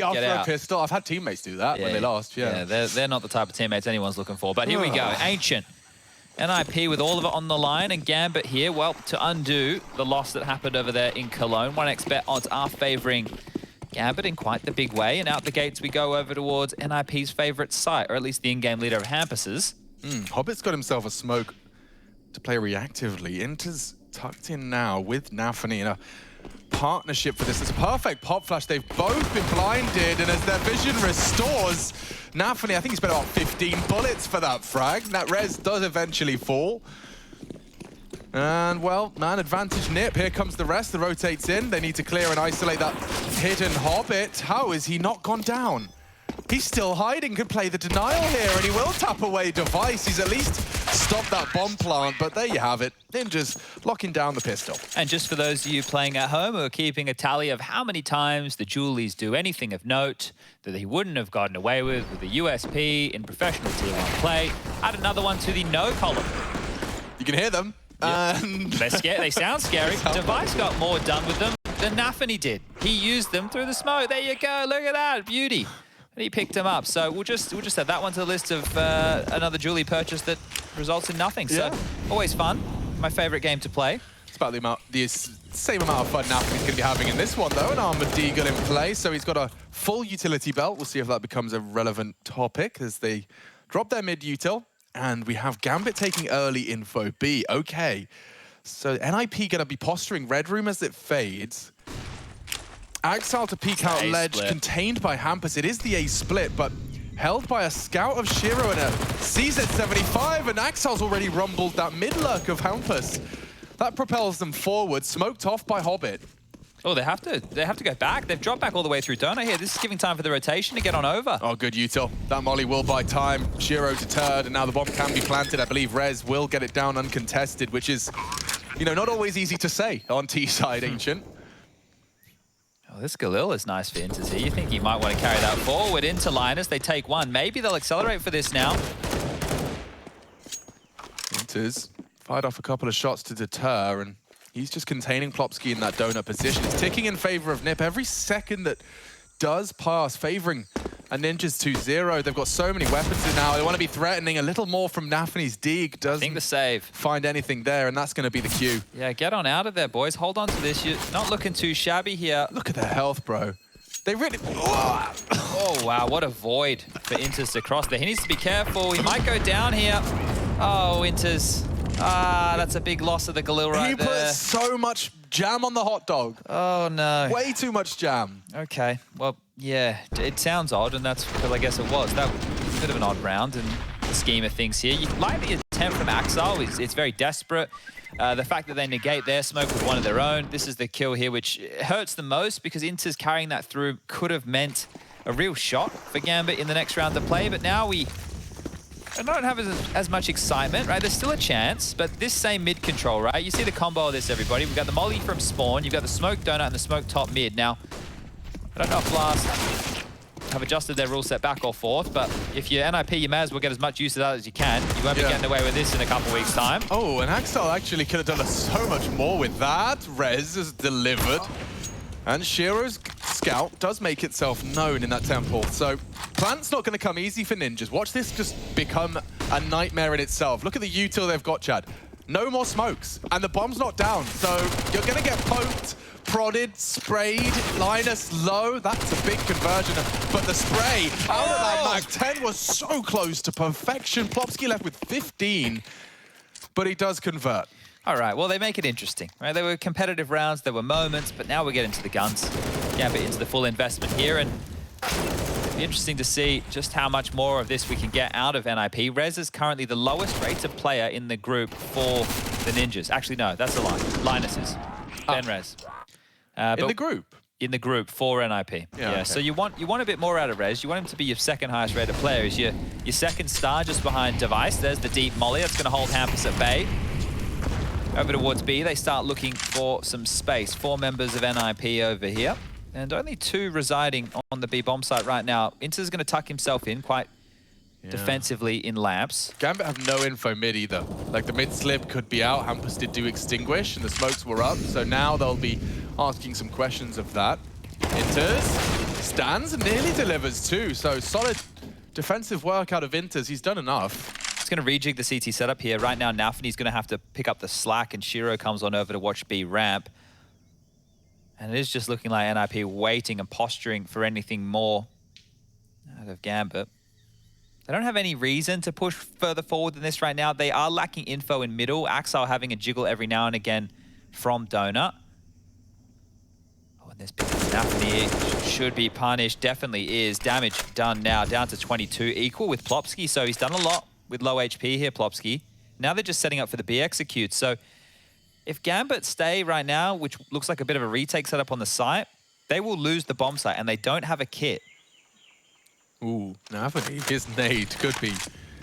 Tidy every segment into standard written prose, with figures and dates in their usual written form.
Maybe after a pistol. I've had teammates do that when they lost, Yeah, they're not the type of teammates anyone's looking for. But here we go, Ancient. NiP with all of it on the line, and Gambit here, well, to undo the loss that happened over there in Cologne. 1xBet odds are favouring Gambit in quite the big way, and out the gates we go over towards NiP's favourite site, or at least the in-game leader of Hampus's. Hobbit's got himself a smoke to play reactively. Inter's tucked in now with Nafany in a partnership for this. It's a perfect pop flash. They've both been blinded, and as their vision restores, Nafany, I think he's spent about 15 bullets for that frag. That res does eventually fall. And, well, man advantage NiP. Here comes the rest. The rotates in. They need to clear and isolate that hidden Hobbit. How is he not gone down? He's still hiding, could play the denial here, and he will tap away Device. He's at least stopped that bomb plant, but there you have it. Ninja's locking down the pistol. And just for those of you playing at home who are keeping a tally of how many times the Julies do anything of note that he wouldn't have gotten away with a USP in professional Tier 1 play, add another one to the no column. You can hear them. Yep. They sound scary. Device got more done with them than Nafany did. He used them through the smoke. There you go. Look at that. Beauty. And he picked him up. So we'll just add that one to the list of another Julie purchase that results in nothing. So always fun. My favorite game to play. It's about the same amount of fun Nafany's going to be having in this one, though. An Armored Deagle in play, so he's got a full utility belt. We'll see if that becomes a relevant topic as they drop their mid-util. And we have Gambit taking early info B. Okay. So NiP going to be posturing Red Room as it fades. Axal to peek out ledge, contained by Hampus. It is the A split, but held by a scout of Shiro and a CZ75, and Axal's already rumbled that mid-lurk of Hampus. That propels them forward, smoked off by Hobbit. Oh, they have to go back. They've dropped back all the way through Donut here. This is giving time for the rotation to get on over. Oh, good util. That molly will buy time. Shiro deterred, and now the bomb can be planted. I believe Rez will get it down uncontested, which is, you know, not always easy to say on T-side, Ancient. Oh, this Galil is nice for Inters here. You think he might want to carry that forward into Linus. They take one. Maybe they'll accelerate for this now. Inters fired off a couple of shots to deter, and he's just containing Plopski in that donut position. It's ticking in favor of NiP. Every second that does pass, favoring a Ninja's 2-0. They've got so many weapons in now. They want to be threatening a little more from Nafany's Deeg. Doesn't the save. Find anything there, and that's going to be the cue. Yeah, get on out of there, boys. Hold on to this. You're not looking too shabby here. Look at their health, bro. They really... Oh, wow. What a void for Inters to cross there. He needs to be careful. He might go down here. Oh, Inters. Ah, that's a big loss of the Galil right there. He put so much jam on the hot dog. Oh, no. Way too much jam. Okay. Well, yeah, it sounds odd, and that's what I guess it was. That was a bit of an odd round in the scheme of things here. You like the attempt from Axal. It's very desperate. The fact that they negate their smoke with one of their own. This is the kill here, which hurts the most because Inter's carrying that through could have meant a real shot for Gambit in the next round to play, but now we... I don't have as much excitement, right? There's still a chance, but this same mid control, right? You see the combo of this, everybody. We've got the molly from spawn, you've got the smoke donut and the smoke top mid. Now, I don't know if Blast have adjusted their rule set back or forth, but if you're NiP, you may as well get as much use of that as you can. You won't be getting away with this in a couple weeks' time. Oh, and Axel actually could have done so much more with that. Rez is delivered. And Shiro's scout does make itself known in that temple. So plant's not going to come easy for Ninjas. Watch this just become a nightmare in itself. Look at the util they've got, Chad. No more smokes. And the bomb's not down. So you're going to get poked, prodded, sprayed. Linus low. That's a big conversion. But the spray out of that Mag 10 was so close to perfection. Plopski left with 15. But he does convert. All right, well, they make it interesting, right? There were competitive rounds, there were moments, but now we get into the guns. Gambit into the full investment here, and it'll be interesting to see just how much more of this we can get out of NiP. Rez is currently the lowest rated player in the group for the Ninjas. Actually, no, that's a lie. Linus is. Then Rez. In the group? In the group for NiP. Yeah, okay. So you want a bit more out of Rez. You want him to be your second highest rated player. He's your second star just behind Device. There's the deep molly. That's going to hold Hampus at bay. Over towards B, they start looking for some space. 4 members of NiP over here, and only 2 residing on the B bomb site right now. Inter's going to tuck himself in quite defensively in lamps. Gambit have no info mid either. Like the mid slip could be out, Hampus did do extinguish, and the smokes were up, so now they'll be asking some questions of that. Inters Stands and nearly delivers too, so solid defensive work out of Inters. He's done enough. It's going to rejig the CT setup here. Right now, Nafany's going to have to pick up the slack, and Shiro comes on over to watch B ramp. And it is just looking like NiP waiting and posturing for anything more out of Gambit. They don't have any reason to push further forward than this right now. They are lacking info in middle. Axel having a jiggle every now and again from Donut. Oh, and this big Nafany should be punished. Definitely is. Damage done now, down to 22, equal with Plopski. So he's done a lot with low HP here, Plopski. Now they're just setting up for the B execute. So if Gambit stay right now, which looks like a bit of a retake setup on the site, they will lose the bomb site, and they don't have a kit. Ooh, Nafany, his nade could be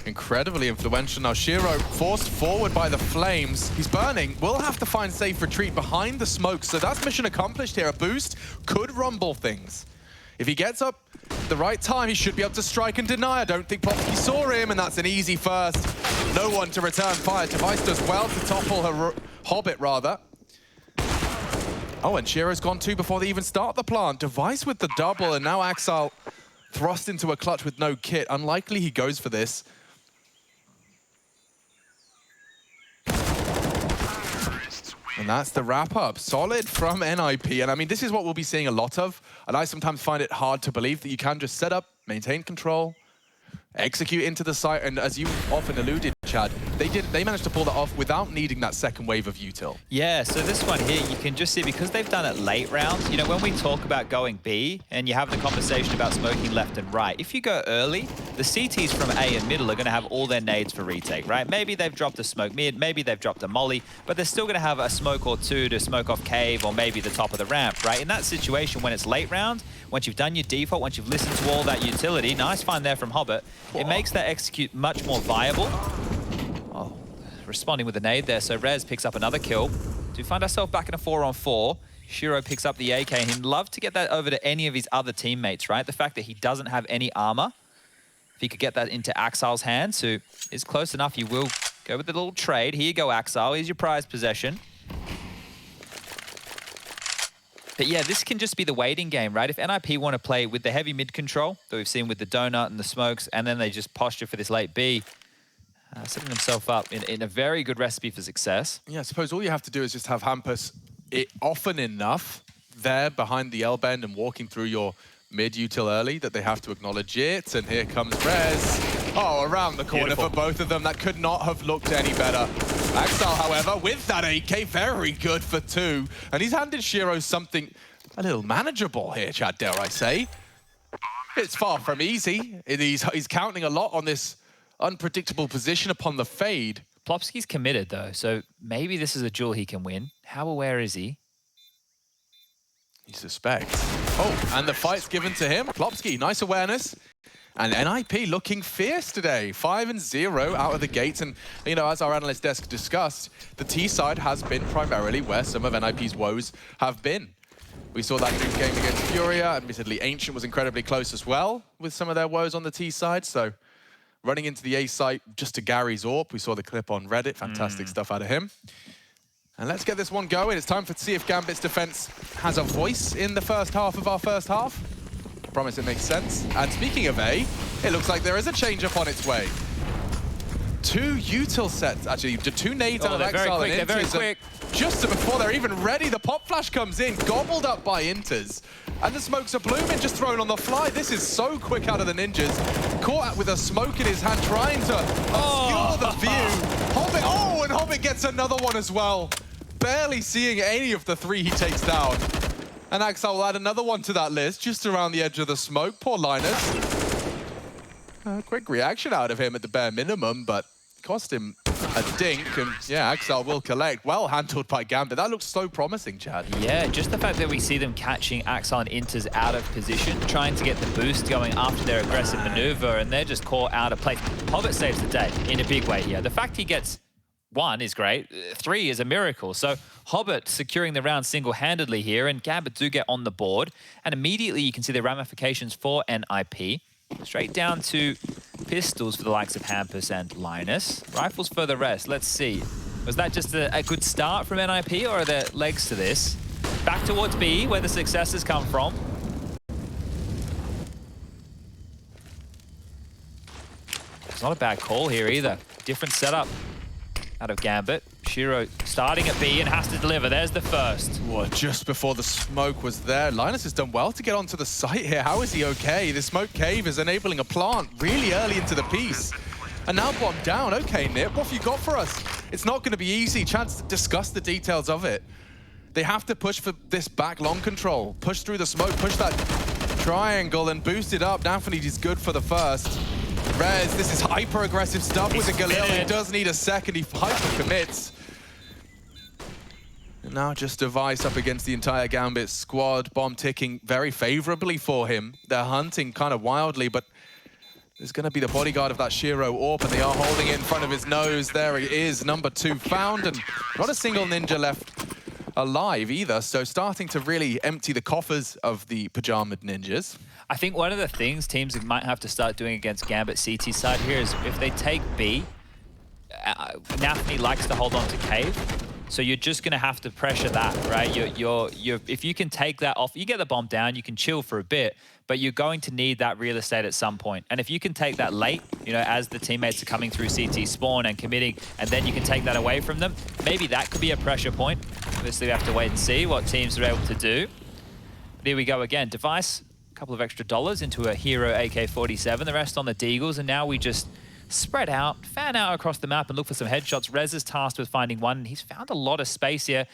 incredibly influential. Now Shiro forced forward by the flames. He's burning. We'll have to find safe retreat behind the smoke. So that's mission accomplished here. A boost could rumble things. If he gets up the right time, he should be able to strike and deny. I don't think Plopski saw him, and that's an easy first. No one to return fire. Device does well to topple her Hobbit, rather. Oh, and Shiro's gone too before they even start the plant. Device with the double, and now Axel thrust into a clutch with no kit. Unlikely he goes for this. And that's the wrap-up. Solid from NiP. And I mean, this is what we'll be seeing a lot of. And I sometimes find it hard to believe that you can just set up, maintain control, execute into the site. And as you often alluded, Chad, they managed to pull that off without needing that second wave of util. Yeah, so this one here, you can just see, because they've done it late rounds, you know, when we talk about going B and you have the conversation about smoking left and right, if you go early, the CTs from A and middle are going to have all their nades for retake, right? Maybe they've dropped a smoke mid, maybe they've dropped a molly, but they're still going to have a smoke or two to smoke off cave or maybe the top of the ramp, right? In that situation, when it's late round, once you've done your default, once you've listened to all that utility, nice find there from Hobbit, it makes that execute much more viable. Oh, responding with a nade there, so Rez picks up another kill. To find ourselves back in a 4-on-4, Shiro picks up the AK, and he'd love to get that over to any of his other teammates, right? The fact that he doesn't have any armor, if he could get that into Axel's hands, who is close enough, he will go with the little trade. Here you go, Axel, here's your prized possession. But yeah, this can just be the waiting game, right? If NiP want to play with the heavy mid control that we've seen with the Donut and the smokes, and then they just posture for this late B, setting themselves up in a very good recipe for success. Yeah, I suppose all you have to do is just have Hampus often enough there behind the L-bend and walking through your mid-util early that they have to acknowledge it. And here comes Rez. Oh, around the corner for both of them. That could not have looked any better. Axel, however, with that AK, very good for 2. And he's handed Shiro something a little manageable here, Chad, dare I say. It's far from easy. He's counting a lot on this unpredictable position upon the fade. Plopski's committed, though, so maybe this is a duel he can win. How aware is he? He suspects. Oh, and the fight's given to him. Plopski, nice awareness. And NiP looking fierce today. 5-0 out of the gates. And, you know, as our analyst desk discussed, the T side has been primarily where some of NiP's woes have been. We saw that new game against Furia. Admittedly, Ancient was incredibly close as well with some of their woes on the T side. So running into the A site just to Gary Zorp. We saw the clip on Reddit. Fantastic stuff out of him. And let's get this one going. It's time to see if Gambit's defense has a voice in the first half of our first half. I promise it makes sense. And speaking of A, it looks like there is a change-up on its way. 2 util sets, actually, 2 nades out of Exile and Inters. They're very quick. Just before they're even ready, the pop flash comes in, gobbled up by Inters. And the smokes are blooming, just thrown on the fly. This is so quick out of the ninjas. Caught with a smoke in his hand, trying to obscure the view. Hobbit, oh, and Hobbit gets another one as well. Barely seeing any of the 3 he takes down. And Axel will add another one to that list, just around the edge of the smoke. Poor Linus. Quick reaction out of him at the bare minimum, but cost him a dink. And yeah, Axel will collect. Well handled by Gambit. That looks so promising, Chad. Yeah, just the fact that we see them catching Axel and Inters out of position, trying to get the boost going after their aggressive maneuver, and they're just caught out of place. Hobbit saves the day in a big way here. The fact he gets 1 is great, 3 is a miracle. So Hobbit securing the round single-handedly here, and Gambit do get on the board. And immediately you can see the ramifications for NiP. Straight down to pistols for the likes of Hampus and Linus. Rifles for the rest. Let's see. Was that just a good start from NiP, or are there legs to this? Back towards B, where the successes come from. It's not a bad call here either. Different setup out of Gambit. Shiro starting at B and has to deliver. There's the first. Well, just before the smoke was there, Linus has done well to get onto the site here. How is he okay? The smoke cave is enabling a plant really early into the piece. And now bomb down. Okay, NiP, what have you got for us? It's not going to be easy. Chance to discuss the details of it. They have to push for this back long control. Push through the smoke, push that triangle and boost it up. Nafany is good for the first. Rez, this is hyper-aggressive stuff with the Galil. He does need a second. He hyper-commits. And now just Device up against the entire Gambit squad. Bomb ticking very favorably for him. They're hunting kind of wildly, but there's going to be the bodyguard of that Shiro AWP, and they are holding it in front of his nose. There he is, number 2 found, and not a single ninja left alive either. So starting to really empty the coffers of the pajamaed ninjas. I think one of the things teams might have to start doing against Gambit CT side here is if they take B, Nafany likes to hold on to Cave. So you're just going to have to pressure that, right? If you can take that off, you get the bomb down, you can chill for a bit, but you're going to need that real estate at some point. And if you can take that late, you know, as the teammates are coming through CT spawn and committing, and then you can take that away from them, maybe that could be a pressure point. Obviously, we have to wait and see what teams are able to do. But here we go again. Device, a couple of extra dollars into a Hero AK-47, the rest on the Deagles, and now we just spread out, fan out across the map and look for some headshots. Rez is tasked with finding one, and he's found a lot of space here.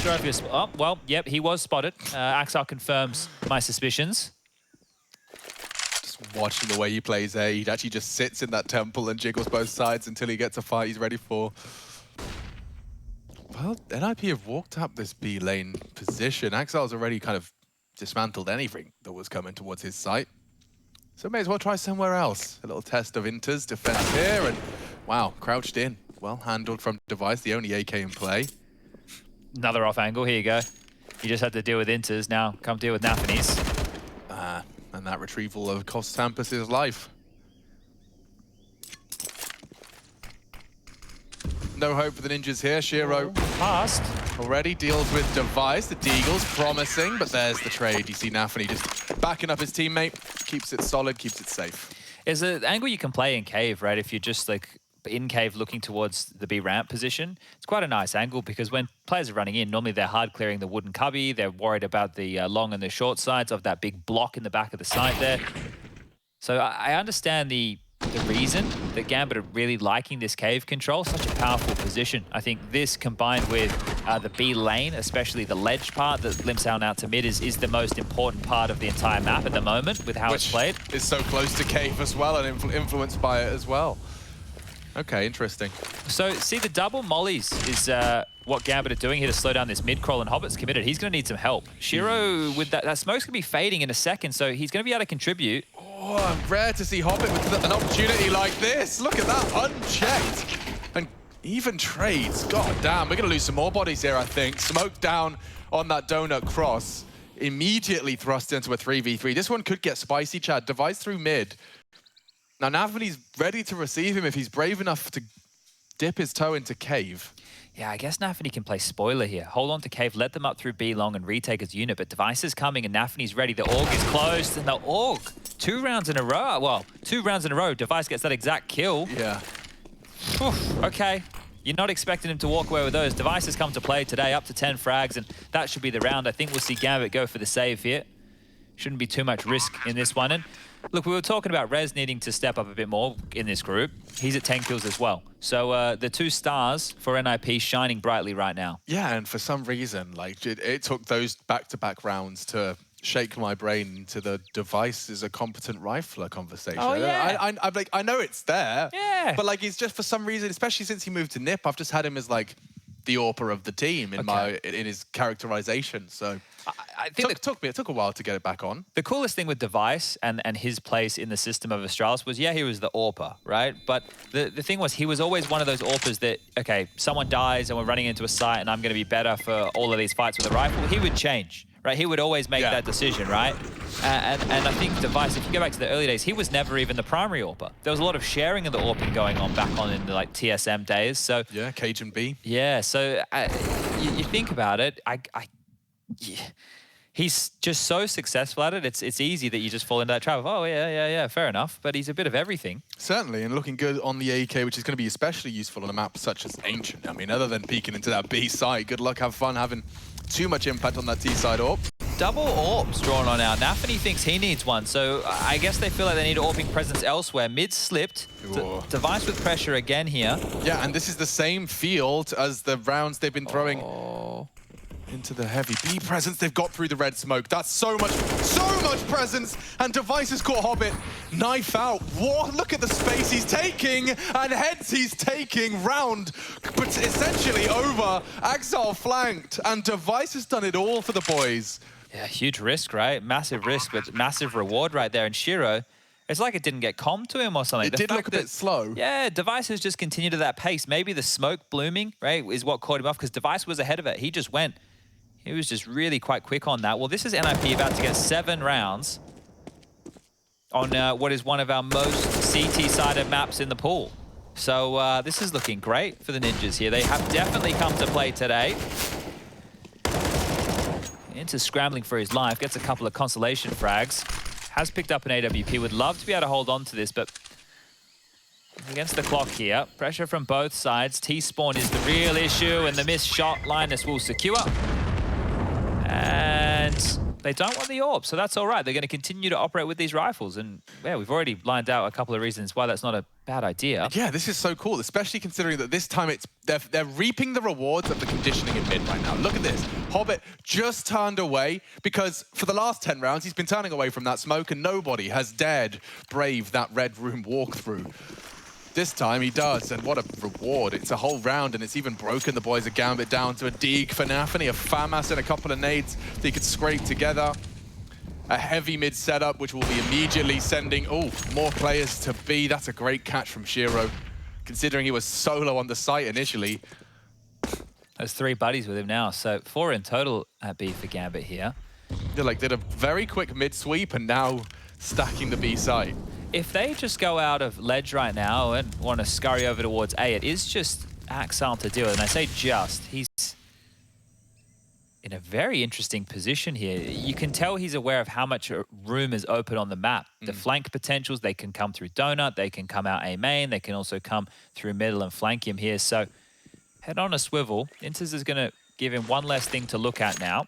Sure if he was, oh, well, yep, he was spotted. Axel confirms my suspicions. Just watching the way he plays A, he actually just sits in that temple and jiggles both sides until he gets a fight he's ready for. Well, NiP have walked up this B lane position. Axel's already kind of dismantled anything that was coming towards his site. So may as well try somewhere else. A little test of Inter's defense here, and wow, crouched in. Well handled from Device, the only AK in play. Another off angle, here you go. You just had to deal with Inter's, now come deal with Nafany's. And that retrieval of cost Tampus's life. No hope for the ninjas here. Shiro Passed. already deals with Device. The Deagle's promising, but there's the trade. You see Nafany just backing up his teammate, keeps it solid, keeps it safe. Is an angle you can play in Cave, right? If you're just like in Cave looking towards the B ramp position, it's quite a nice angle because when players are running in, normally they're hard clearing the wooden cubby. They're worried about the long and the short sides of that big block in the back of the site there. So I understand the reason that Gambit are really liking this cave control, such a powerful position. I think this combined with the B lane, especially the ledge part that limps out to mid is the most important part of the entire map at the moment with how it's played. It's so close to cave as well and influenced by it as well. Okay, interesting. So see, the double mollies is what Gambit are doing here to slow down this mid crawl, and Hobbit's committed. He's going to need some help. Shiro, with that smoke's going to be fading in a second, so he's going to be able to contribute. Oh, rare to see Hobbit with an opportunity like this. Look at that, unchecked. And even trades. God damn, we're going to lose some more bodies here, I think. Smoke down on that donut cross. Immediately thrust into a 3v3. This one could get spicy, Chad. Device through mid. Now, Nafany's ready to receive him if he's brave enough to dip his toe into cave. Yeah, I guess Nafany can play spoiler here. Hold on to cave, let them up through B long and retake his unit, but Device is coming and Nafany's ready. The AUG is closed, and the AUG, 2 rounds in a row. Well, 2 rounds in a row, Device gets that exact kill. Yeah. Whew, okay. You're not expecting him to walk away with those. Device has come to play today, up to 10 frags, and that should be the round. I think we'll see Gambit go for the save here. Shouldn't be too much risk in this one. And look, we were talking about Rez needing to step up a bit more in this group. He's at 10 kills as well. So the 2 stars for NiP shining brightly right now. Yeah, and for some reason, like it took those back-to-back rounds to shake my brain into the Device is a competent rifler conversation. Oh, yeah. I'm like, I know it's there. Yeah. But like, it's just for some reason, especially since he moved to NiP, I've just had him as like the AWPer of the team in his characterization. So I think it took a while to get it back on. The coolest thing with Device and his place in the system of Astralis was, yeah, he was the AWPer, right? But the thing was, he was always one of those AWPers that, okay, someone dies and we're running into a site and I'm going to be better for all of these fights with a rifle. He would change, right? He would always make that decision, right? And I think Device, if you go back to the early days, he was never even the primary AWPer. There was a lot of sharing of the AWPing going on back on in the like TSM days. So yeah, Cajun B. Yeah, so you think about it, yeah. he's just so successful at it. It's easy that you just fall into that trap of, oh, yeah, fair enough. But he's a bit of everything. Certainly, and looking good on the AK, which is going to be especially useful on a map such as Ancient. I mean, other than peeking into that B site, good luck, have fun having too much impact on that T side AWP. Double AWPs drawn on now. Nafany thinks he needs one, so I guess they feel like they need AWPing presence elsewhere. Mid slipped. Device with pressure again here. Yeah, and this is the same field as the rounds they've been throwing into the heavy B presence. They've got through the red smoke. That's so much presence. And Device has caught Hobbit. Knife out. What? Look at the space he's taking and heads he's taking round, but essentially over. Axel flanked, and Device has done it all for the boys. Yeah, huge risk, right? Massive risk, but massive reward right there. And Shiro, it's like it didn't get calmed to him or something. It did look a bit slow. Yeah, Device has just continued at that pace. Maybe the smoke blooming, right, is what caught him off, because Device was ahead of it. He just went. He was just really quite quick on that. Well, this is NiP about to get 7 rounds on what is one of our most CT-sided maps in the pool. So this is looking great for the Ninjas here. They have definitely come to play today. Into scrambling for his life, gets a couple of consolation frags. Has picked up an AWP, would love to be able to hold on to this, but against the clock here. Pressure from both sides. T-spawn is the real issue, and the missed shot Linus will secure. And they don't want the AWP, so that's all right. They're going to continue to operate with these rifles. And yeah, we've already lined out a couple of reasons why that's not a bad idea. Yeah, this is so cool, especially considering that this time they're reaping the rewards of the conditioning in mid right now. Look at this. Hobbit just turned away because for the last 10 rounds, he's been turning away from that smoke and nobody has dared brave that red room walkthrough. This time he does, and what a reward. It's a whole round, and it's even broken the boys of Gambit down to a Deeg for Nafany, a FAMAS and a couple of nades they could scrape together. A heavy mid setup, which will be immediately sending, more players to B. That's a great catch from Shiro, considering he was solo on the site initially. There's 3 buddies with him now, so 4 in total at B for Gambit here. They did a very quick mid sweep, and now stacking the B site. If they just go out of ledge right now and want to scurry over towards A, it is just Axel to deal with. And I say just, he's in a very interesting position here. You can tell he's aware of how much room is open on the map. The flank potentials, they can come through Donut, they can come out A main, they can also come through middle and flank him here. So head on a swivel. Intis is going to give him one less thing to look at now.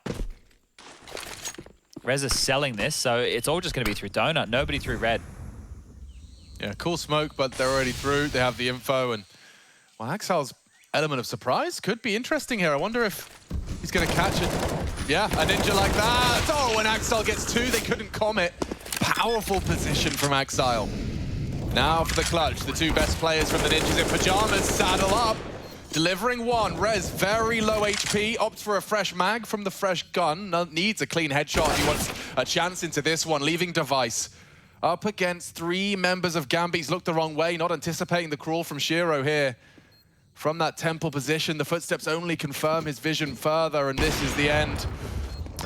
Rez is selling this, so it's all just going to be through Donut, nobody through red. Yeah, cool smoke, but they're already through. They have the info, and well, Axel's element of surprise could be interesting here. I wonder if he's going to catch it. Yeah, a ninja like that. Oh, when Axel gets 2, they couldn't commit. Powerful position from Axel. Now for the clutch. The 2 best players from the Ninjas in pajamas saddle up. Delivering 1. Rez, very low HP, opts for a fresh mag from the fresh gun. Needs a clean headshot. He wants a chance into this one, leaving Device up against 3 members of Gambit. He's looked the wrong way, not anticipating the crawl from Shiro here. From that temple position, the footsteps only confirm his vision further, and this is the end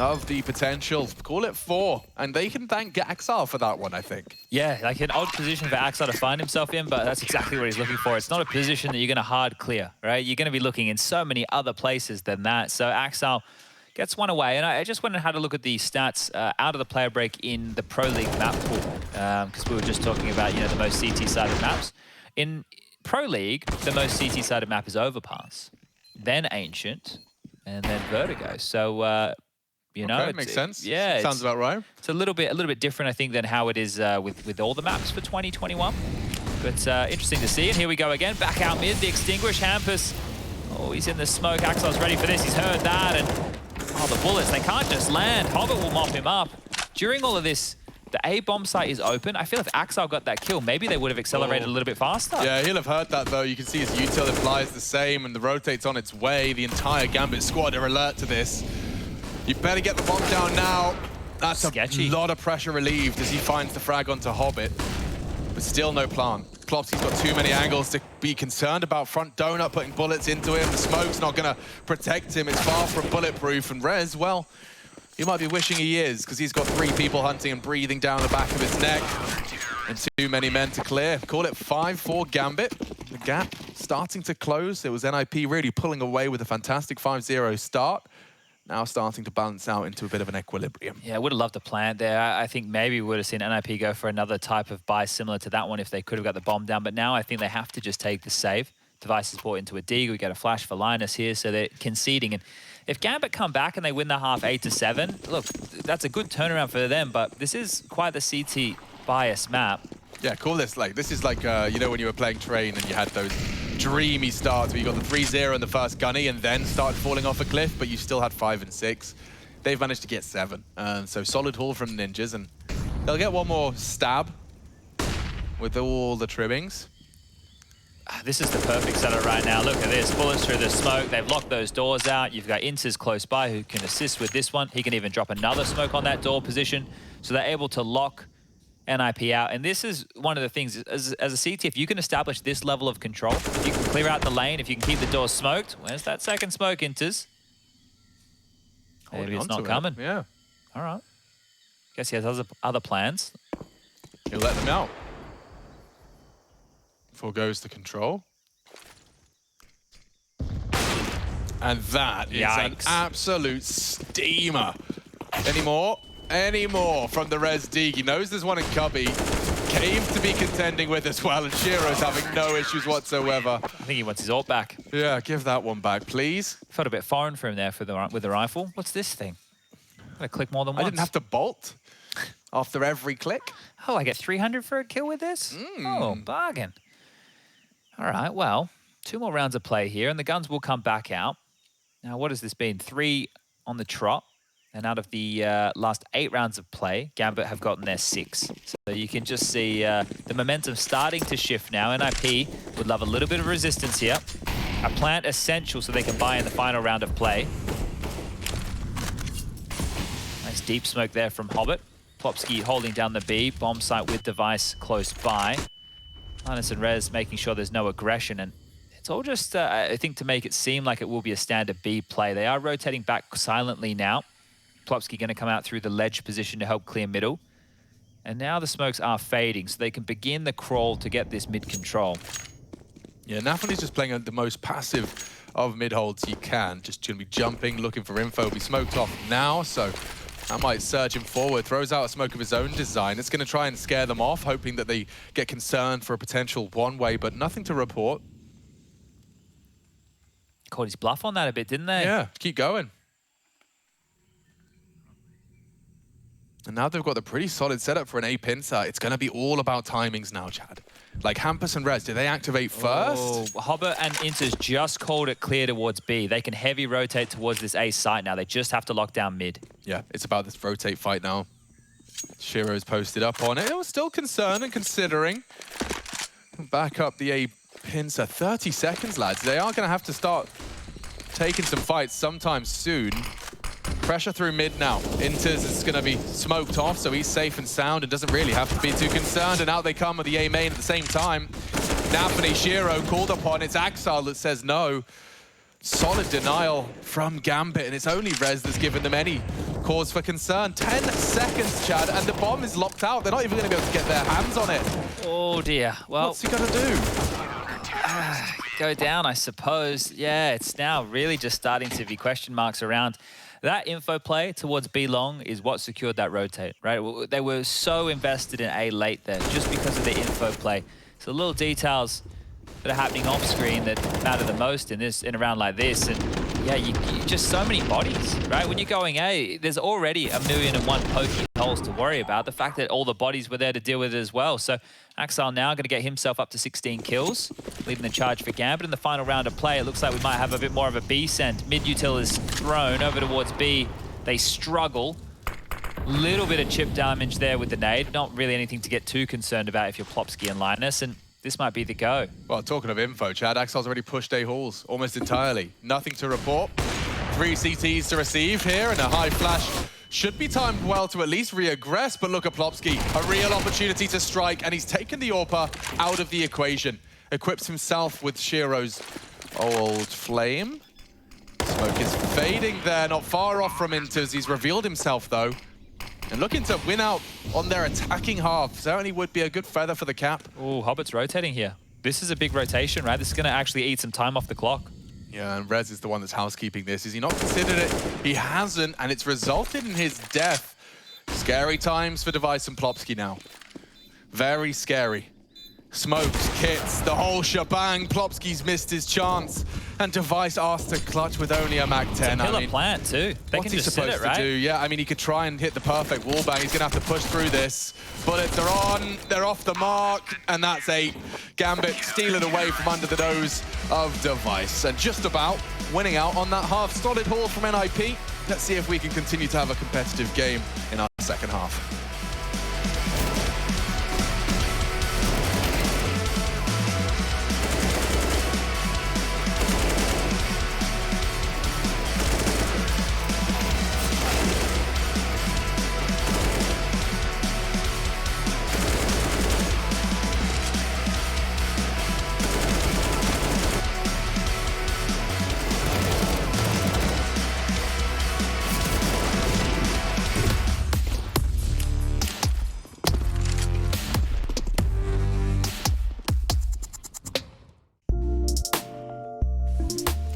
of the potential. Call it 4, and they can thank Axel for that one, I think. Yeah, like an odd position for Axel to find himself in, but that's exactly what he's looking for. It's not a position that you're going to hard clear, right? You're going to be looking in so many other places than that. So Axel gets 1 away, and I just went and had a look at the stats out of the player break in the Pro League map pool, because we were just talking about, the most CT-sided maps. In Pro League, the most CT-sided map is Overpass, then Ancient, and then Vertigo. So, Okay, makes sense. Yeah, sounds about right. It's a little bit different, I think, than how it is with all the maps for 2021. But interesting to see. And here we go again, back out mid, the Extinguish Hampus. Oh, he's in the smoke. Axel's ready for this. He's heard that, and the bullets, they can't just land. Hobbit will mop him up. During all of this, the A bomb site is open. I feel if Axel got that kill, maybe they would have accelerated a little bit faster. Yeah, he'll have heard that, though. You can see his util implies the same, and the rotate's on its way. The entire Gambit squad are alert to this. You better get the bomb down now. That's sketchy. A lot of pressure relieved as he finds the frag onto Hobbit. But still no plan. Plopski's got too many angles to be concerned about. Front Donut putting bullets into him. The smoke's not going to protect him. It's far from bulletproof. And Rez, well, he might be wishing he is, because he's got 3 people hunting and breathing down the back of his neck. And too many men to clear. Call it 5-4 Gambit. The gap starting to close. It was NiP really pulling away with a fantastic 5-0 start. now starting to balance out into a bit of an equilibrium. Yeah, I would have loved a plant there. I think maybe we would have seen NiP go for another type of buy similar to that one if they could have got the bomb down. But now I think they have to just take the save. Device is brought into a dig. We get a flash for Linus here, so they're conceding. And if Gambit come back and they win the half 8-7, look, that's a good turnaround for them. But this is quite the CT bias map. Yeah, call this like, this is like, you know, when you were playing Train and you had those dreamy starts where you got the 3-0 in the first gunny and then started falling off a cliff, but you still had 5 and 6. They've managed to get 7. So solid haul from Ninjas, and they'll get one more stab with all the trimmings. This is the perfect setup right now. Look at this, bullets through the smoke. They've locked those doors out. You've got Inters close by who can assist with this one. He can even drop another smoke on that door position. So they're able to lock NiP out. And this is one of the things, as a CT, if you can establish this level of control, if you can clear out the lane, if you can keep the door smoked, where's that second smoke, Inters? Maybe it's not coming. Yeah. All right. Guess he has other plans. He'll let them out. Foregoes the control. And that is an absolute steamer. Any more? Any more from the Res Dig. He knows there's one in Cubby. Came to be contending with as well, and Shiro's having no issues whatsoever. I think he wants his ult back. Yeah, give that one back, please. Felt a bit foreign for him there with the rifle. What's this thing? I'm gonna click more than once. I didn't have to bolt after every click. Oh, I get 300 for a kill with this? Oh, bargain. All right, well, 2 more rounds of play here, and the guns will come back out. Now, what has this been? 3 on the trot. And out of the last 8 rounds of play, Gambit have gotten their 6. So you can just see the momentum starting to shift now. NiP would love a little bit of resistance here. A plant essential so they can buy in the final round of play. Nice deep smoke there from Hobbit. Plopski holding down the B. Bomb site with device close by. Linus and Rez making sure there's no aggression. And it's all just, I think, to make it seem like it will be a standard B play. They are rotating back silently now. Plopski going to come out through the ledge position to help clear middle. And now the smokes are fading, so they can begin the crawl to get this mid control. Yeah, Nafani's just playing the most passive of mid holds you can. Just going to be jumping, looking for info. Be smoked off now, so that might surge him forward. Throws out a smoke of his own design. It's going to try and scare them off, hoping that they get concerned for a potential one-way, but nothing to report. Caught his bluff on that a bit, didn't they? Yeah, keep going. And now they've got a pretty solid setup for an A pincer. It's going to be all about timings now, Chad. Like Hampus and Rez, do they activate first? Oh, Hobbit and Inters just called it clear towards B. They can heavy rotate towards this A site now. They just have to lock down mid. Yeah, it's about this rotate fight now. Shiro's posted up on it. It was still concerned and considering. Back up the A pincer. 30 seconds, lads. They are going to have to start taking some fights sometime soon. Pressure through mid now. Inters is going to be smoked off, so he's safe and sound and doesn't really have to be too concerned. And out they come with the A main at the same time. Nafani, Shiro called upon. It's Axel that says no. Solid denial from Gambit, and it's only Rez that's given them any cause for concern. 10 seconds, Chad, and the bomb is locked out. They're not even going to be able to get their hands on it. Oh, dear. Well, what's he going to do? Go down, I suppose. Yeah, it's now really just starting to be question marks around. That info play towards B long is what secured that rotate, right? They were so invested in A late there just because of the info play. So little details that are happening off screen that matter the most in a round like this. And yeah, you just so many bodies, right? When you're going A, there's already 1,000,001 pokey holes to worry about. The fact that all the bodies were there to deal with it as well. So Axel now going to get himself up to 16 kills, leading the charge for Gambit. In the final round of play, it looks like we might have a bit more of a B send. Mid-util is thrown over towards B. They struggle. Little bit of chip damage there with the nade. Not really anything to get too concerned about if you're Plopski and Linus. And this might be the go. Well, talking of info, Chad, Axel's already pushed A halls almost entirely. Nothing to report. 3 CTs to receive here, and a high flash should be timed well to at least re-aggress, but look at Plopski, a real opportunity to strike, and he's taken the AWPer out of the equation. Equips himself with Shiro's old flame. Smoke is fading there, not far off from Inters. He's revealed himself, though. And looking to win out on their attacking half. Certainly would be a good feather for the cap. Oh, Hobbit's rotating here. This is a big rotation, right? This is going to actually eat some time off the clock. Yeah, and Rez is the one that's housekeeping this. Has he not considered it? He hasn't, and it's resulted in his death. Scary times for Device and Plopski now. Very scary. Smokes, kits, the whole shebang. Plopski's missed his chance. And Device asked to clutch with only a Mag 10. It's a killer plant too. They what's can he just supposed sit it, right? to do? Yeah, I mean, he could try and hit the perfect wallbang. He's going to have to push through this. Bullets are on, they're off the mark, and that's 8. Gambit steal it away from under the nose of Device. And just about winning out on that half. Solid haul from NiP. Let's see if we can continue to have a competitive game in our second half.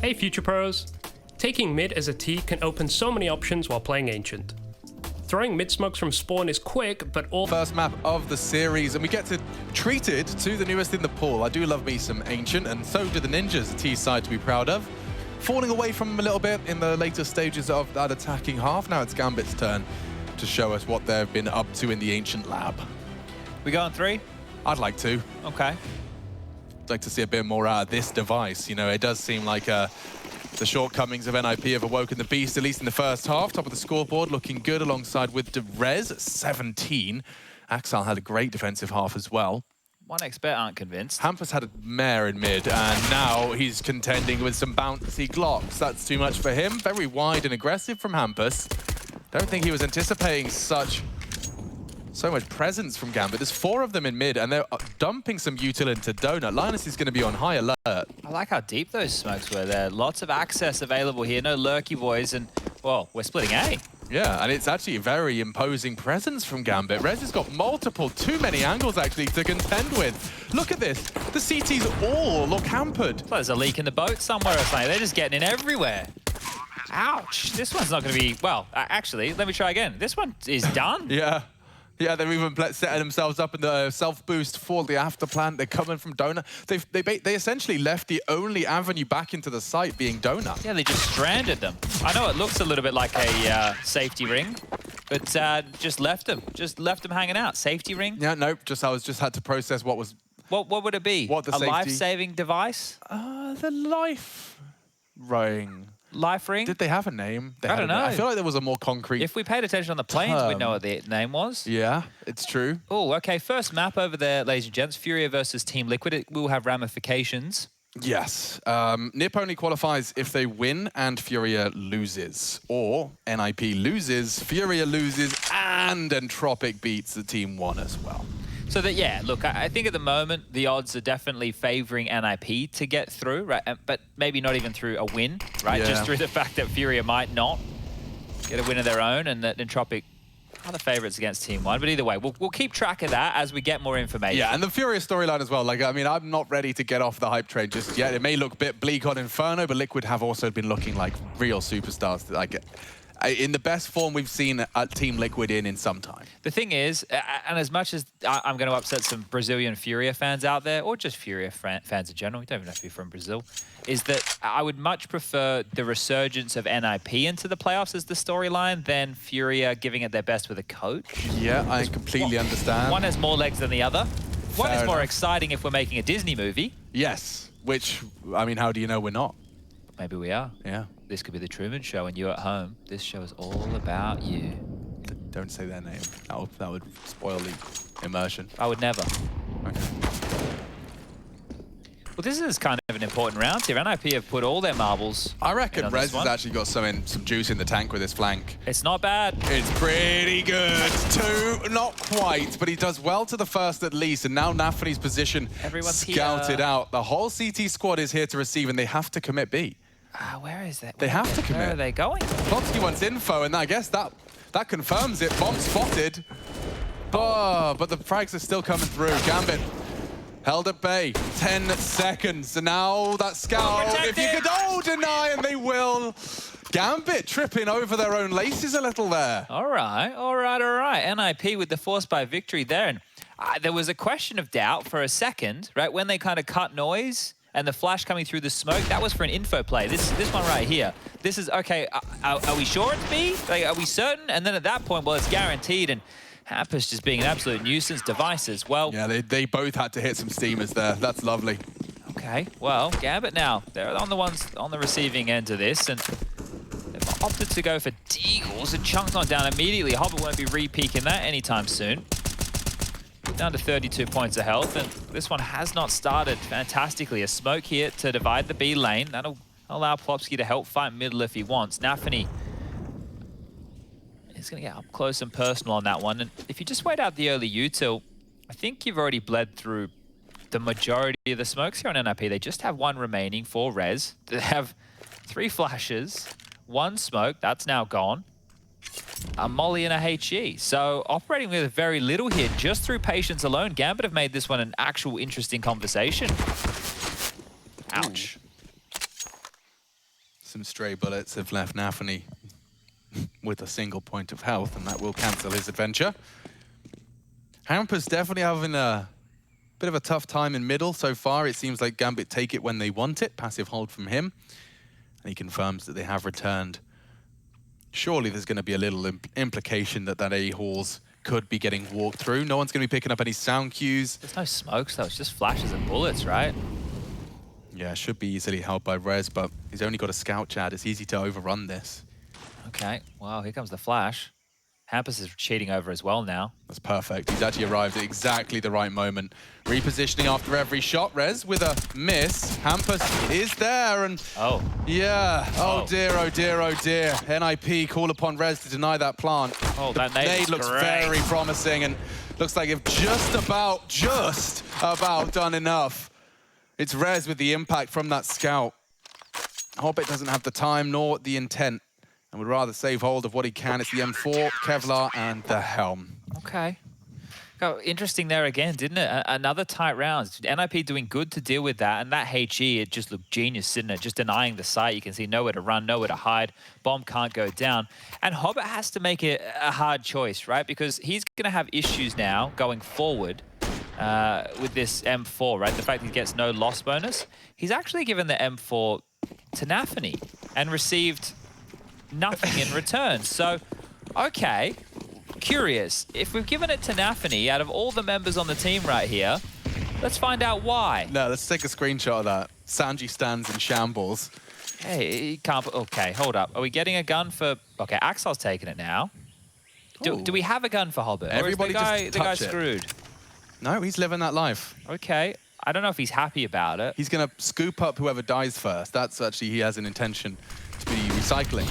Hey Future Pros! Taking mid as a T can open so many options while playing Ancient. Throwing mid smokes from spawn is quick, but all First map of the series, and we get to treat it to the newest in the pool. I do love me some Ancient, and so do the Ninjas, a T side to be proud of. Falling away from them a little bit in the later stages of that attacking half. Now it's Gambit's turn to show us what they've been up to in the Ancient lab. We go on 3? I'd like to. Okay. Like to see a bit more out of this Device. You know, it does seem like the shortcomings of NiP have awoken the beast, at least in the first half. Top of the scoreboard, looking good alongside with Rez at 17. Axel had a great defensive half as well. 1xBet aren't convinced. Hampus had a mare in mid, and now he's contending with some bouncy Glocks. That's too much for him. Very wide and aggressive from Hampus. Don't think he was anticipating so much presence from Gambit. There's 4 of them in mid, and they're dumping some util into Donut. Linus is going to be on high alert. I like how deep those smokes were there. Lots of access available here. No lurky boys, and, well, we're splitting A. Yeah, and it's actually a very imposing presence from Gambit. Rez has got too many angles, actually, to contend with. Look at this. The CTs all look hampered. Well, there's a leak in the boat somewhere or something. They're just getting in everywhere. Ouch. This one's not going to be... Well, actually, let me try again. This one is done. Yeah. Yeah, they're even setting themselves up in the self-boost for the after plant. They're coming from Donut. They essentially left the only avenue back into the site being Donut. Yeah, they just stranded them. I know it looks a little bit like a safety ring, but just left them. Just left them hanging out. Safety ring? Yeah, nope. I just had to process what was... What would it be? What the a safety... life-saving device? The life ring. Life ring? Did they have a name? I don't know. I feel like there was a more concrete... If we paid attention on the planes, we'd know what the name was. Yeah, it's true. Oh, okay. First map over there, ladies and gents. Furia versus Team Liquid. It will have ramifications. Yes. NiP only qualifies if they win and Furia loses. Or NiP loses, Furia loses, and Entropic beats the Team 1 as well. So that, yeah, look, I think at the moment, the odds are definitely favoring NiP to get through, right? But maybe not even through a win, right? Yeah. Just through the fact that Furia might not get a win of their own and that Entropic are the favorites against Team 1. But either way, we'll keep track of that as we get more information. Yeah, and the Furia storyline as well. Like, I mean, I'm not ready to get off the hype train just yet. It may look a bit bleak on Inferno, but Liquid have also been looking like real superstars. Like, in the best form we've seen Team Liquid in some time. The thing is, and as much as I'm going to upset some Brazilian Furia fans out there, or just Furia fans in general, you don't even have to be from Brazil, is that I would much prefer the resurgence of NiP into the playoffs as the storyline than Furia giving it their best with a coach. Yeah, I completely understand. One has more legs than the other. One is more enough. exciting if we're making a Disney movie. Yes, which, I mean, how do you know we're not? Maybe we are. Yeah. This could be the Truman Show and you at home. This show is all about you. Don't say their name. That would spoil the immersion. I would never. Okay. Well, this is kind of an important round here. NiP have put all their marbles. I reckon on Rez this one. has actually got some juice in the tank with his flank. It's not bad. It's pretty good. 2, not quite, but he does well to the first at least, and now Nafany's position Everyone's scouted here. out. The whole CT squad is here to receive, and they have to commit B. Where is that? They have to commit. Where are they going? Plopski wants info, and I guess that confirms it. Bomb spotted. Oh, but the frags are still coming through. Gambit Held at bay, 10 seconds. And now that scout, if you could deny, and they will. Gambit tripping over their own laces a little there. All right. NiP with the force by victory there. And there was a question of doubt for a second, right? When they kind of cut noise and the flash coming through the smoke, that was for an info play. This one right here. This is, okay, are we sure it's B? Like, are we certain? And then at that point, well, it's guaranteed. And Hampus just being an absolute nuisance. Devices, well... Yeah, they both had to hit some steamers there. That's lovely. Okay, well, Gambit now. They're on the receiving end of this. And they've opted to go for Deagles and chunked on down immediately. Hobbit won't be re-peeking that anytime soon. Down to 32 points of health, and this one has not started fantastically. A smoke here to divide the B lane. That'll allow Plopski to help fight middle if he wants. Nafany is going to get up close and personal on that one. And if you just wait out the early util, I think you've already bled through the majority of the smokes here on NiP. They just have one remaining for Rez. They have 3 flashes, 1 smoke, that's now gone. A molly and a HE. So operating with very little here, just through patience alone. Gambit have made this one an actual interesting conversation. Ouch. Some stray bullets have left Nafany with a single point of health, and that will cancel his adventure. Hampus definitely having a bit of a tough time in middle so far. It seems like Gambit take it when they want it. Passive hold from him. And he confirms that they have returned. Surely there's going to be a little implication that A-Halls could be getting walked through. No one's going to be picking up any sound cues. There's no smokes though, it's just flashes and bullets, right? Yeah, should be easily held by Rez, but he's only got a scout, Chad. It's easy to overrun this. Okay, wow, here comes the flash. Hampus is cheating over as well now. That's perfect. He's actually arrived at exactly the right moment. Repositioning after every shot. Rez with a miss. Hampus is there, and oh. Yeah. Oh dear, oh dear, oh dear. NiP call upon Rez to deny that plant. Oh, that nade looks great. very promising, and looks like they've just about done enough. It's Rez with the impact from that scout. Hobbit doesn't have the time nor the intent, and would rather save hold of what he can. It's the M4, Kevlar, and the Helm. Okay. Oh, interesting there again, didn't it? Another tight round. NiP doing good to deal with that, and that HE, it just looked genius, didn't it? Just denying the site. You can see nowhere to run, nowhere to hide. Bomb can't go down. And Hobbit has to make it a hard choice, right? Because he's going to have issues now going forward with this M4, right? The fact that he gets no loss bonus. He's actually given the M4 to Nafany and received nothing in return. So, okay. Curious, if we've given it to Nafany out of all the members on the team right here, let's find out why. No, let's take a screenshot of that. Sanji stands in shambles. Hey, he can't... Okay, hold up. Are we getting a gun for... Okay, Axel's taking it now. Do we have a gun for Hobbit? Everybody or is the guy just touch screwed? No, he's living that life. Okay. I don't know if he's happy about it. He's going to scoop up whoever dies first. That's actually, he has an intention to be recycling.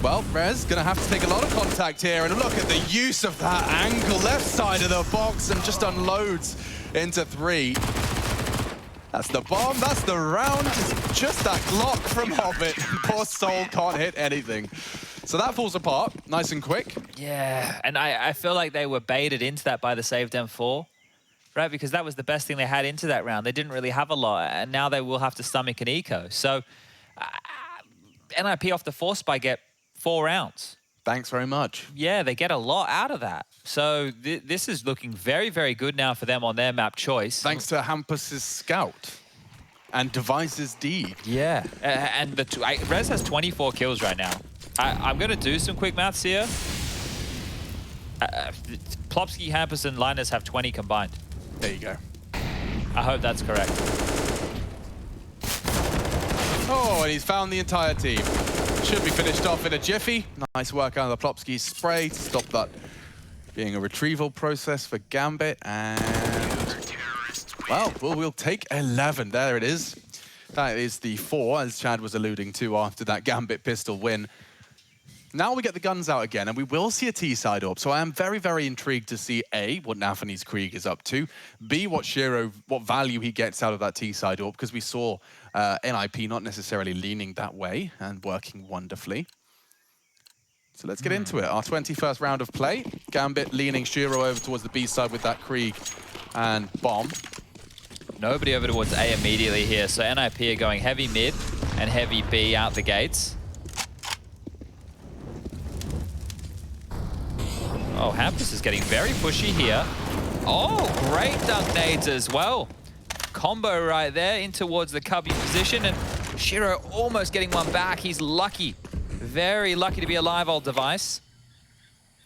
Well, Rez going to have to take a lot of contact here, and look at the use of that angle, left side of the box, and just unloads into 3. That's the bomb, that's the round, just that Glock from Hobbit. Poor soul can't hit anything. So that falls apart, nice and quick. Yeah, and I feel like they were baited into that by the saved M4, right? Because that was the best thing they had into that round. They didn't really have a lot, and now they will have to stomach an eco. So NiP off the force by get 4 rounds. Thanks very much. Yeah, they get a lot out of that. So this is looking very, very good now for them on their map choice. Thanks to Hampus's scout and Device's deed. Yeah, and Rez has 24 kills right now. I'm going to do some quick maths here. Plopski, Hampus, and Linus have 20 combined. There you go. I hope that's correct. Oh, and he's found the entire team. Should be finished off in a jiffy. Nice work out of the Plopski spray to stop that being a retrieval process for Gambit. And, well, we'll take 11. There it is. That is the 4, as Chad was alluding to after that Gambit pistol win. Now we get the guns out again, and we will see a T-side AWP. So I am very, very intrigued to see, A, what Nafany's Krieg is up to, B, what value he gets out of that T-side AWP, because we saw NiP not necessarily leaning that way and working wonderfully. So let's get into it. Our 21st round of play. Gambit leaning Shiro over towards the B side with that Krieg and bomb. Nobody over towards A immediately here. So NiP are going heavy mid and heavy B out the gates. Oh, Hampus is getting very pushy here. Oh, great dunk nades as well. Combo right there in towards the cubby position, and Shiro almost getting one back. He's lucky. Very lucky to be alive, old device.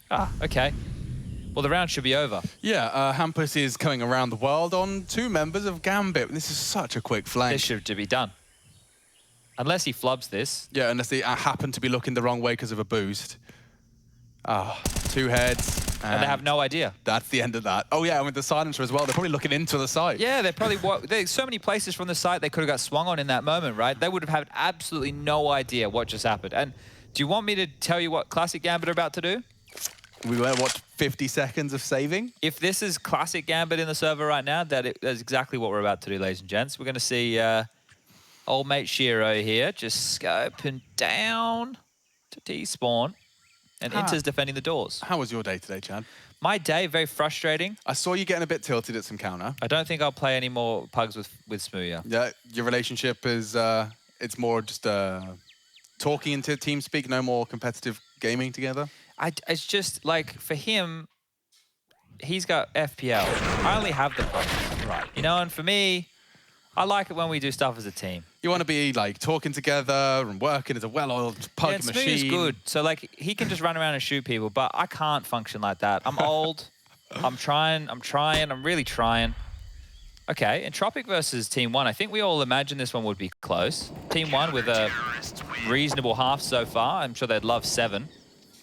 Ah, okay. Well, the round should be over. Yeah, Hampus is coming around the world on 2 members of Gambit. This is such a quick flank. This should be done. Unless he flubs this. Yeah, unless they happen to be looking the wrong way because of a boost. Ah, 2 heads. And they have no idea. That's the end of that. Oh yeah, and with the silencer as well, they're probably looking into the site. Yeah, they're probably, there's so many places from the site they could have got swung on in that moment, right? They would have had absolutely no idea what just happened. And do you want me to tell you what Classic Gambit are about to do? We were, what, 50 seconds of saving? If this is Classic Gambit in the server right now, that's exactly what we're about to do, ladies and gents. We're going to see old mate Shiro here just scoping down to T-spawn. And Inter's defending the doors. How was your day today, Chad? My day, very frustrating. I saw you getting a bit tilted at some counter. I don't think I'll play any more pugs with Smooya. Yeah, your relationship is, it's more just talking into TeamSpeak, no more competitive gaming together? It's just, like, for him, he's got FPL. I only have the pugs. Right. You know, and for me, I like it when we do stuff as a team. You want to be like talking together and working as a well-oiled pug machine. Smooth's good. So like he can just run around and shoot people, but I can't function like that. I'm old. I'm really trying. Okay, Entropic versus Team 1. I think we all imagined this one would be close. Team 1 with a reasonable half so far. I'm sure they'd love 7.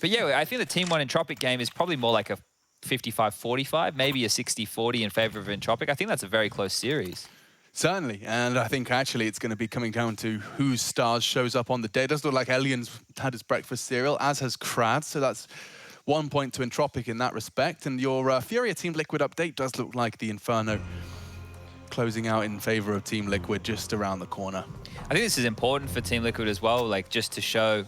But yeah, I think the Team 1 Entropic game is probably more like a 55-45, maybe a 60-40 in favor of Entropic. I think that's a very close series. Certainly, and I think actually it's going to be coming down to whose stars shows up on the day. It does look like Elian's had his breakfast cereal, as has Krad, so that's 1 point to Entropic in that respect. And your Furia Team Liquid update does look like the Inferno closing out in favor of Team Liquid just around the corner. I think this is important for Team Liquid as well, like just to show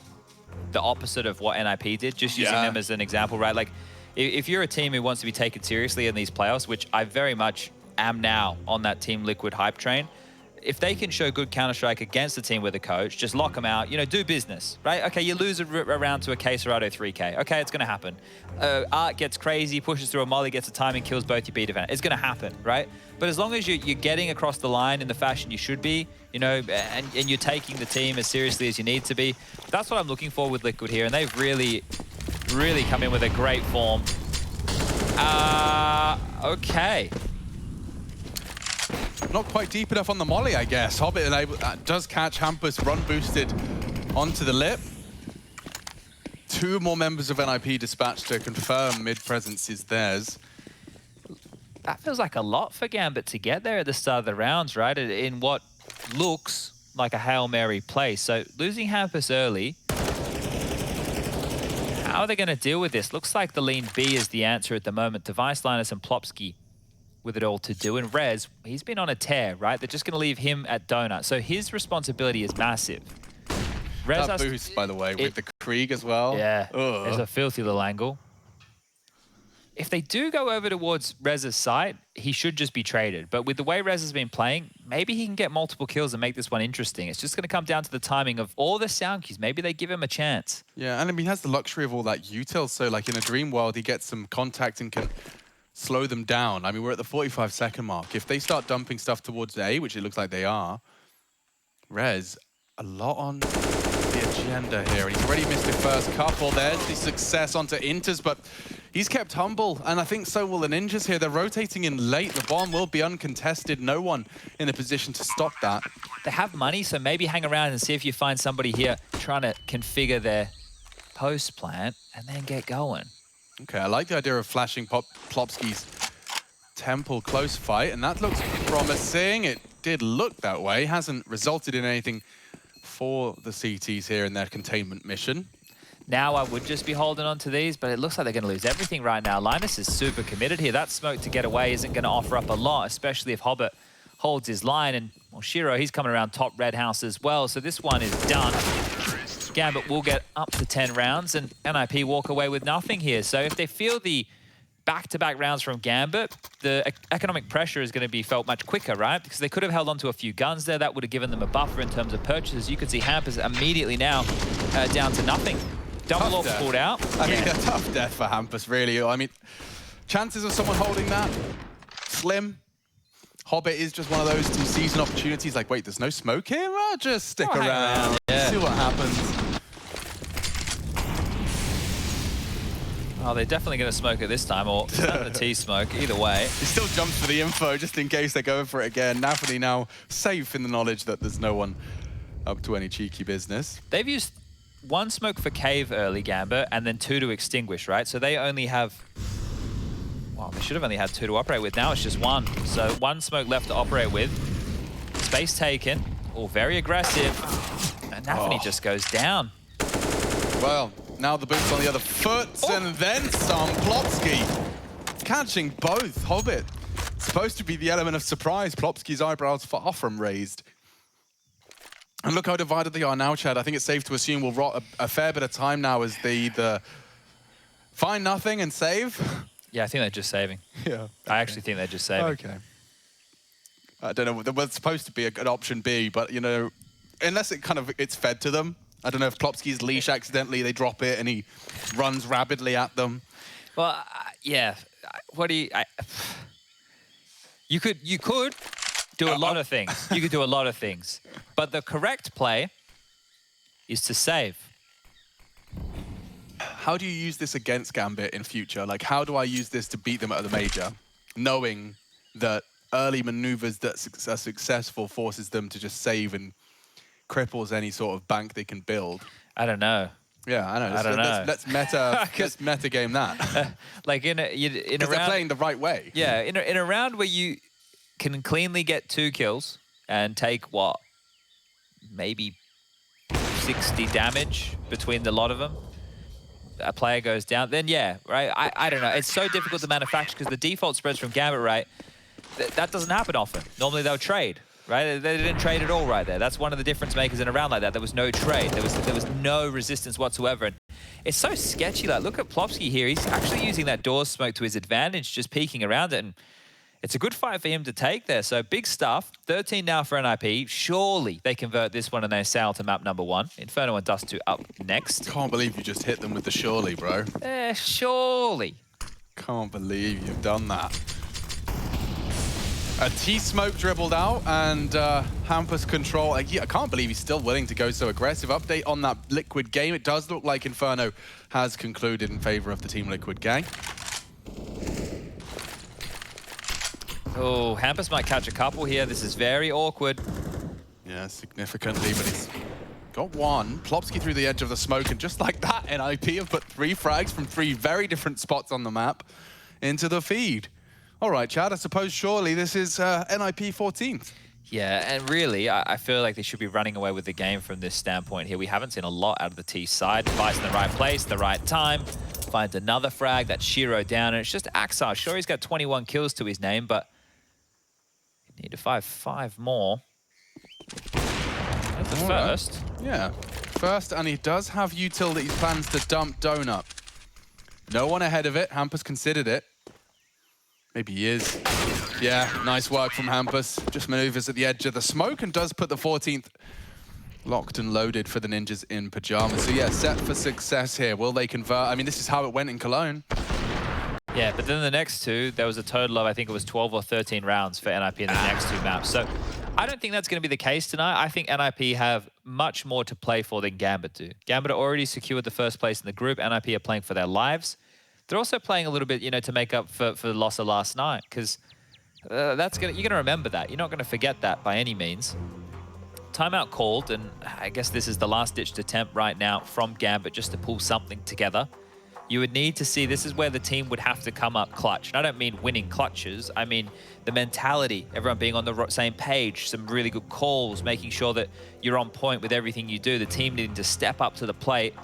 the opposite of what NiP did, just using them as an example, right? Like if you're a team who wants to be taken seriously in these playoffs, which I very much am now on that Team Liquid hype train, if they can show good Counter-Strike against the team with a coach, just lock them out, you know, do business, right? Okay, you lose a round to a K-Serrado 3K. Okay, it's going to happen. Art gets crazy, pushes through a molly, gets a timing, kills both your B defender. It's going to happen, right? But as long as you're getting across the line in the fashion you should be, you know, and you're taking the team as seriously as you need to be, that's what I'm looking for with Liquid here. And they've really, really come in with a great form. Okay. Not quite deep enough on the molly, I guess. Hobbit does catch Hampus, run boosted onto the lip. 2 more members of NiP dispatched to confirm mid-presence is theirs. That feels like a lot for Gambit to get there at the start of the rounds, right? In what looks like a Hail Mary play. So losing Hampus early, how are they going to deal with this? Looks like the lean B is the answer at the moment. Device, Linus, and Plopski with it all to do. And Rez, he's been on a tear, right? They're just going to leave him at Donut. So his responsibility is massive. Rez that boost, by the way, with the Krieg as well. Yeah, there's a filthy little angle. If they do go over towards Rez's site, he should just be traded. But with the way Rez has been playing, maybe he can get multiple kills and make this one interesting. It's just going to come down to the timing of all the sound cues. Maybe they give him a chance. Yeah, and I mean, he has the luxury of all that util. So like in a dream world, he gets some contact and can slow them down. I mean, we're at the 45-second mark. If they start dumping stuff towards A, which it looks like they are, Rez, a lot on the agenda here. He's already missed the first couple. There's the success onto Inters, but he's kept humble, and I think so will the Ninjas here. They're rotating in late. The bomb will be uncontested. No one in a position to stop that. They have money, so maybe hang around and see if you find somebody here trying to configure their post plant and then get going. Okay, I like the idea of flashing Plopski's Temple close fight, and that looks promising. It did look that way. Hasn't resulted in anything for the CTs here in their containment mission. Now I would just be holding on to these, but it looks like they're going to lose everything right now. Linus is super committed here. That smoke to get away isn't going to offer up a lot, especially if Hobbit holds his line. And well, Shiro, he's coming around top red house as well. So this one is done. Gambit will get up to 10 rounds, and NiP walk away with nothing here. So if they feel the back-to-back rounds from Gambit, the economic pressure is going to be felt much quicker, right? Because they could have held on to a few guns there. That would have given them a buffer in terms of purchases. You could see Hampus immediately now down to nothing. Double off pulled out. I think a tough death for Hampus, really. I mean, chances of someone holding that, slim. Hobbit is just one of those two-season opportunities. Like, wait, there's no smoke here? Well, just stick around, see what happens. Oh, they're definitely going to smoke it this time, or the T-smoke, either way. He still jumps for the info, just in case they're going for it again. Nafany now safe in the knowledge that there's no one up to any cheeky business. They've used 1 smoke for cave early, Gambit, and then 2 to extinguish, right? So they only have... Well, they should have only had 2 to operate with. Now it's just 1. So 1 smoke left to operate with. Space taken. Oh, very aggressive. And Nafany just goes down. Well, now the boots on the other foot, and then some. Plopski catching both. Hobbit supposed to be the element of surprise. Plopski's eyebrows far from raised. And look how divided they are now, Chad. I think it's safe to assume we'll rot a fair bit of time now as the find nothing and save. Yeah, I think they're just saving. Yeah. I actually think they're just saving. Okay. I don't know. There was supposed to be an option B, but, you know, unless it's fed to them. I don't know if Plopski's leash accidentally, they drop it and he runs rapidly at them. Well, yeah. What do you... You could do a lot of things. You could do a lot of things. But the correct play is to save. How do you use this against Gambit in future? Like, how do I use this to beat them at the major? Knowing that early maneuvers that are successful forces them to just save and cripples any sort of bank they can build. I don't know. Yeah, I know. I don't know. Let's meta game that. Like in a round, they're playing the right way. Yeah, in a round where you can cleanly get 2 kills and take what, maybe 60 damage between the lot of them. A player goes down, then yeah, right? I don't know. It's so difficult to manufacture because the default spreads from Gambit, right? That doesn't happen often. Normally they'll trade. Right? They didn't trade at all right there. That's one of the difference makers in a round like that. There was no trade. There was no resistance whatsoever. And it's so sketchy. Like, look at Plopski here. He's actually using that door smoke to his advantage, just peeking around it. And it's a good fight for him to take there. So big stuff. 13 now for NiP. Surely they convert this one and they sail to map number 1. Inferno and Dust 2 up next. Can't believe you just hit them with the surely, bro. Surely. Can't believe you've done that. A T-smoke dribbled out, and Hampus control. I can't believe he's still willing to go so aggressive. Update on that Liquid game. It does look like Inferno has concluded in favor of the Team Liquid gang. Oh, Hampus might catch a couple here. This is very awkward. Yeah, significantly, but he's got 1. Plopski through the edge of the smoke, and just like that, NiP have put 3 frags from 3 very different spots on the map into the feed. All right, Chad, I suppose surely this is NiP 14th. Yeah, and really, I feel like they should be running away with the game from this standpoint here. We haven't seen a lot out of the T side. Device in the right place, the right time. Finds another frag, that's Shiro down, and it's just Axar. Sure, he's got 21 kills to his name, but you need to find 5 more. That's the first. Yeah, first, and he does have util that he plans to dump Donut. No one ahead of it. Hampus considered it. Maybe he is. Yeah, nice work from Hampus. Just maneuvers at the edge of the smoke and does put the 14th locked and loaded for the Ninjas in pajamas. So yeah, set for success here. Will they convert? I mean, this is how it went in Cologne. Yeah, but then the next 2, there was a total of, I think it was 12 or 13 rounds for NiP in the next 2 maps. So I don't think that's going to be the case tonight. I think NiP have much more to play for than Gambit do. Gambit already secured the first place in the group. NiP are playing for their lives. They're also playing a little bit, you know, to make up for the loss of last night, because you're gonna remember that. You're not gonna forget that by any means. Timeout called, and I guess this is the last-ditched attempt right now from Gambit just to pull something together. You would need to see, this is where the team would have to come up clutch. And I don't mean winning clutches, I mean the mentality, everyone being on the same page, some really good calls, making sure that you're on point with everything you do, the team needing to step up to the plate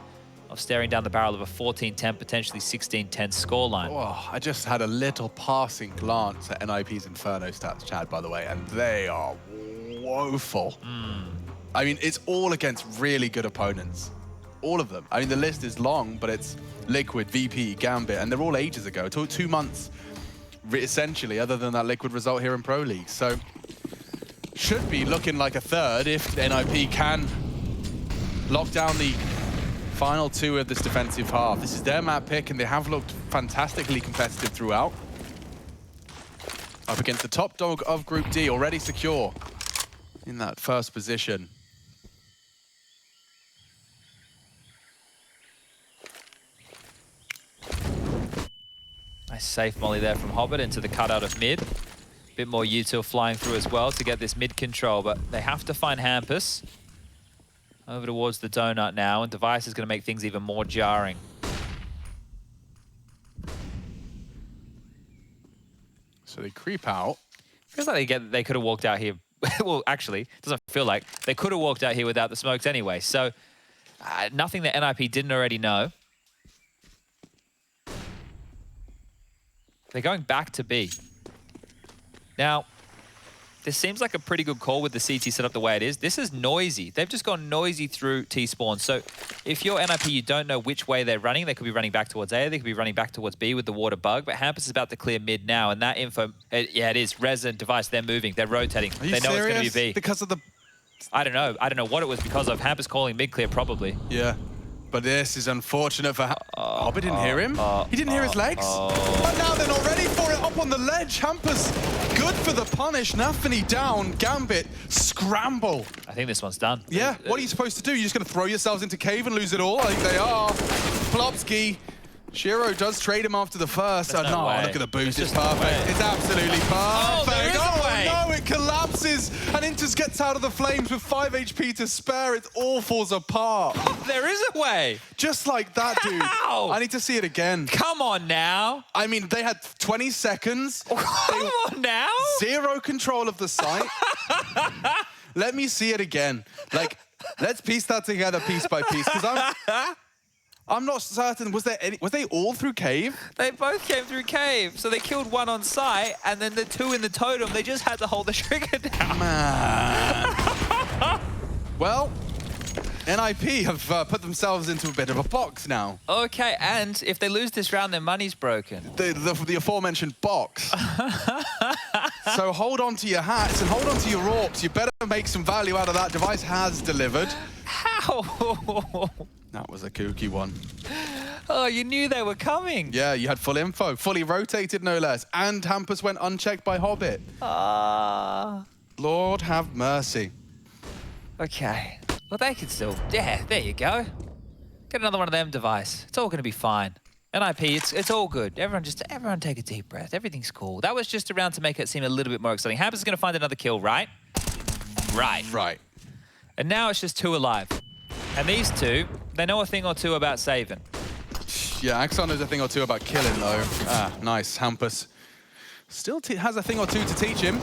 of staring down the barrel of a 14-10, potentially 16-10 scoreline. Oh, I just had a little passing glance at NiP's Inferno stats, Chad, by the way, and they are woeful. I mean, it's all against really good opponents. all of them. I mean, the list is long, but it's Liquid, VP, Gambit, and they're all ages ago. It took 2 months, essentially, other than that Liquid result here in Pro League. So, should be looking like a third if NiP can lock down the final 2 of this defensive half. This is their map pick, and they have looked fantastically competitive throughout. Up against the top dog of Group D, already secure in that first position. Nice safe molly there from Hobbit into the cutout of mid. Bit more util flying through as well to get this mid control, but they have to find Hampus. Over towards the donut now, and Device is going to make things even more jarring. So they creep out. Feels like they could have walked out here. Well, actually, it doesn't feel like. They could have walked out here without the smokes anyway. So nothing that NiP didn't already know. They're going back to B. Now, this seems like a pretty good call with the CT set up the way it is. This is noisy. They've just gone noisy through T-spawn. So if you're NiP, you don't know which way they're running. They could be running back towards A. They could be running back towards B with the water bug. But Hampus is about to clear mid now. And that info, yeah, it is. Rez and Device, they're moving. They're rotating. Are you they know serious? It's going to be B. Because of the... I don't know. I don't know what it was because of. Hampus calling mid clear probably. Yeah. But this is unfortunate for Hobbit. Didn't hear him. He didn't hear his legs. But now they're not ready for it. Up on the ledge. Hampus, good for the punish. Nafany down. Gambit, scramble. I think this one's done. Yeah, what are you supposed to do? You're just going to throw yourselves into cave and lose it all? I think they are. Plopski. Shiro does trade him after the first. No no, way. look at the boost. It's just no perfect. way. It's absolutely perfect. Oh, there is a way. No, it collapses. And Intus gets out of the flames with 5 HP to spare. It all falls apart. Oh, there is a way. Just like that, dude. How? I need to see it again. Come on now. I mean, they had 20 seconds. Come on now. 0 control of the site. Let me see it again. Like, let's piece that together piece by piece. Because I'm not certain. Was they all through cave? They both came through cave. So they killed one on site, and then the 2 in the totem, they just had to hold the trigger down. Man. Well, NiP have put themselves into a bit of a box now. Okay, and if they lose this round, their money's broken. The aforementioned box. So hold on to your hats and hold on to your orcs. You better make some value out of that. Device has delivered. How? That was a kooky one. Oh, you knew they were coming. Yeah, you had full info. Fully rotated, no less. And Hampus went unchecked by Hobbit. Lord have mercy. Okay. Well, they could still... Yeah, there you go. Get another one of them, Device. It's all going to be fine. NiP, it's all good. Everyone take a deep breath. Everything's cool. That was just around to make it seem a little bit more exciting. Hampus is going to find another kill, right? Right. And now it's just 2 alive. And these 2, they know a thing or 2 about saving. Yeah, Axon knows a thing or 2 about killing, though. Ah, nice. Hampus still has a thing or 2 to teach him.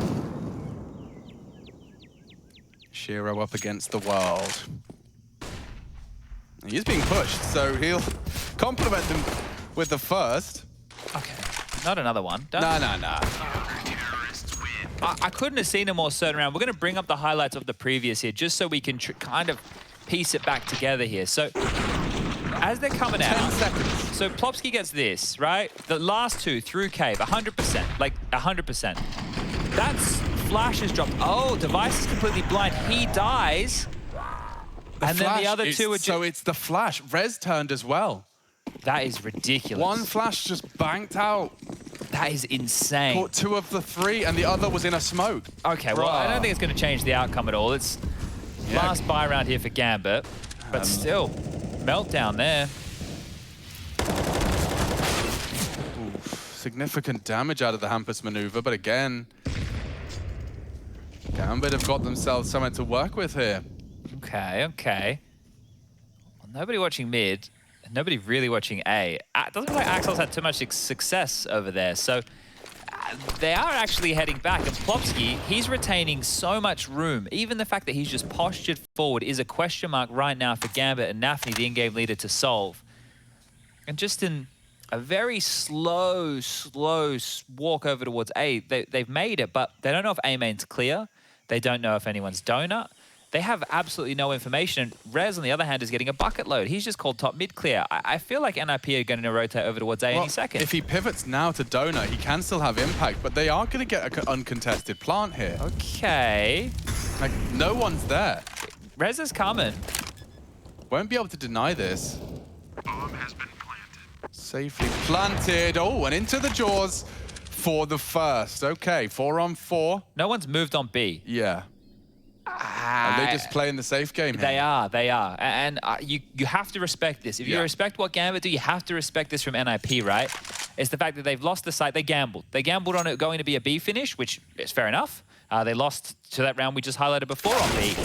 Shiro up against the world. He's being pushed, so he'll compliment them with the first. Okay, not another one. No. I couldn't have seen a more certain round. We're going to bring up the highlights of the previous here, just so we can kind of piece it back together here. So, as they're coming out... 10 seconds. So, Plopski gets this, right? The last 2 through cave, 100%. Like, 100%. That's... Flash is dropped. Oh, Device is completely blind. He dies. And then the other 2 are just... So it's the flash. Rez turned as well. That is ridiculous. One flash just banked out. That is insane. Caught 2 of the 3, and the other was in a smoke. Okay, well, I don't think it's going to change the outcome at all. It's last buy round here for Gambit, but still, meltdown there. Oof, significant damage out of the Hampus maneuver, but again, Gambit have got themselves something to work with here. Okay. Well, nobody watching mid, and nobody really watching A. It doesn't look like Axel's had too much success over there, so they are actually heading back. And Plopski, he's retaining so much room. Even the fact that he's just postured forward is a question mark right now for Gambit and Nafany, the in-game leader, to solve. And just in a very slow walk over towards A, they've made it, but they don't know if A main's clear. They don't know if anyone's donut. they have absolutely no information. And Rez, on the other hand, is getting a bucket load. He's just called top mid clear. I feel like NiP are going to rotate over towards A any second. If he pivots now to Donut, he can still have impact, but they are going to get an uncontested plant here. Okay. Like, no one's there. Rez is coming. Won't be able to deny this. Bomb has been planted. Safely planted. Oh, and into the jaws for the first. Okay, 4 on 4. No one's moved on B. Yeah. Are they just playing the safe game here? They are. And you have to respect this. If you respect what Gambit do, you have to respect this from NiP, right? It's the fact that they've lost the site. They gambled. They gambled on it going to be a B finish, which is fair enough. They lost to that round we just highlighted before on B.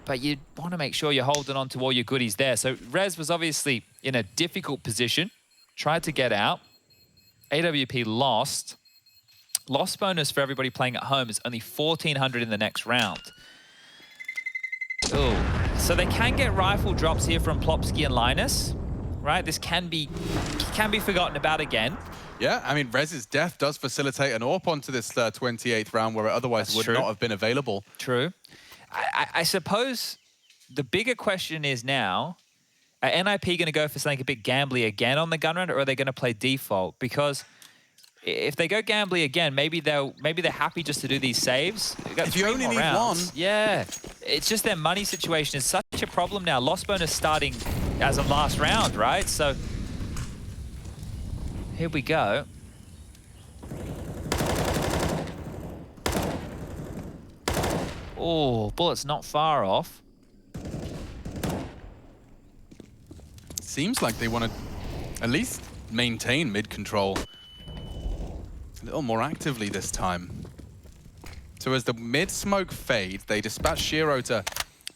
But you want to make sure you're holding on to all your goodies there. So Rez was obviously in a difficult position, tried to get out. AWP lost. Loss bonus for everybody playing at home is only 1,400 in the next round. Ooh. So they can get rifle drops here from Plopski and Linus, right? This can be forgotten about again. Yeah, I mean, Rez's death does facilitate an AWP onto this 28th round where it otherwise would not have been available. True. I suppose the bigger question is now, are NiP going to go for something a bit gambly again on the gun round, or are they going to play default? Because if they go gambly again, maybe they're happy just to do these saves. If you only need one. Yeah. It's just their money situation is such a problem now. Loss bonus starting as of last round, right? So here we go. Oh, bullet's not far off. Seems like they want to at least maintain mid-control a little more actively this time. So as the mid-smoke fades, they dispatch Shiro to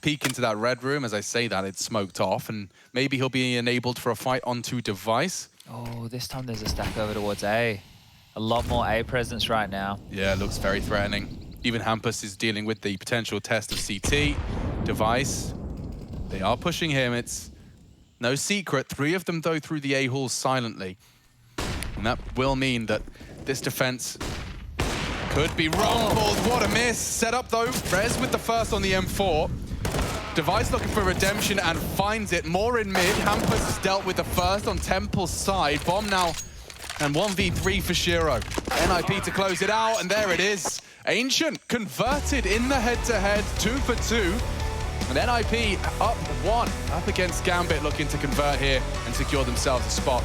peek into that red room. As I say that, it's smoked off, and maybe he'll be enabled for a fight onto device. Oh, this time there's a stack over towards A. A lot more A presence right now. Yeah, it looks very threatening. Even Hampus is dealing with the potential test of CT. Device, they are pushing him. It's no secret. 3 of them, though, through the A-halls silently. And that will mean that this defense could be rumbled. What a miss. Set up, though. Rez with the first on the M4. Device looking for redemption and finds it. More in mid. Hampus has dealt with the first on Temple's side. Bomb now and 1v3 for Shiro. NiP to close it out, and there it is. Ancient converted in the head-to-head, 2 for 2. And NiP up 1, up against Gambit, looking to convert here and secure themselves a spot